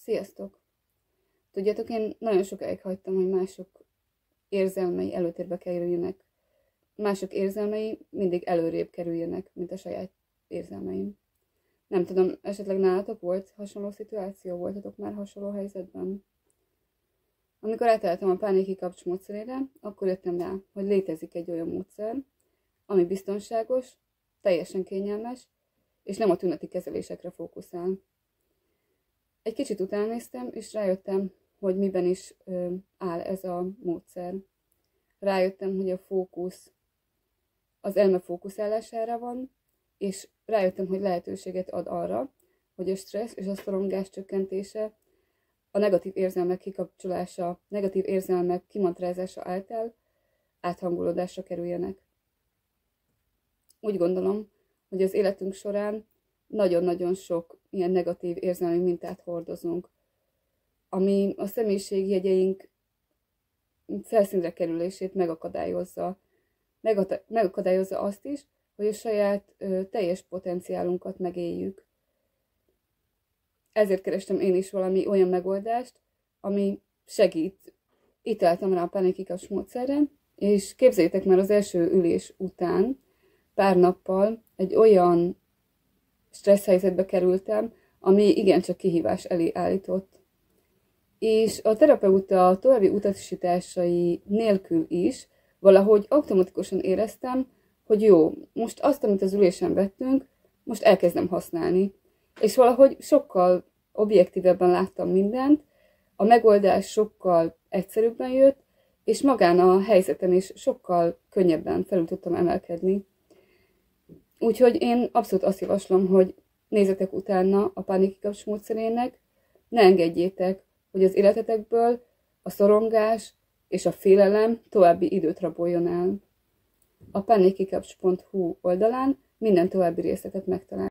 Sziasztok! Tudjátok, én nagyon sokáig hagytam, hogy mások érzelmei előtérbe kerüljenek. Mások érzelmei mindig előrébb kerüljenek, mint a saját érzelmeim. Nem tudom, esetleg nálatok volt hasonló szituáció? Voltatok már hasonló helyzetben? Amikor átálltam a pánikkikapcs módszerére, akkor jöttem rá, hogy létezik egy olyan módszer, ami biztonságos, teljesen kényelmes, és nem a tüneti kezelésekre fókuszál. Egy kicsit utánéztem, és rájöttem, hogy miben is áll ez a módszer. Rájöttem, hogy a fókusz az elme fókuszálására van, és rájöttem, hogy lehetőséget ad arra, hogy a stressz és a szorongás csökkentése, a negatív érzelmek kikapcsolása, negatív érzelmek kimantrázása által áthangolódásra kerüljenek. Úgy gondolom, hogy az életünk során nagyon-nagyon sok ilyen negatív érzelmi mintát hordozunk, ami a személyiségjegyeink felszínre kerülését megakadályozza. Megakadályozza azt is, hogy a saját teljes potenciálunkat megéljük. Ezért kerestem én is valami olyan megoldást, ami segít. Itt álltam rá a pánikkikapcs módszerre, és képzeljétek már, az első ülés után pár nappal egy olyan stressz helyzetbe kerültem, ami igencsak kihívás elé állított. És a terapeuta további utasításai nélkül is valahogy automatikusan éreztem, hogy jó, most azt, amit az ülésen vettünk, most elkezdem használni. És valahogy sokkal objektívebben láttam mindent, a megoldás sokkal egyszerűbben jött, és magán a helyzeten is sokkal könnyebben felül tudtam emelkedni. Úgyhogy én abszolút azt javaslom, hogy nézzetek utána a pánikkikapcs módszerének, ne engedjétek, hogy az életetekből a szorongás és a félelem további időt raboljon el. A pánikkikapcs.hu oldalán minden további részletet megtaláltok.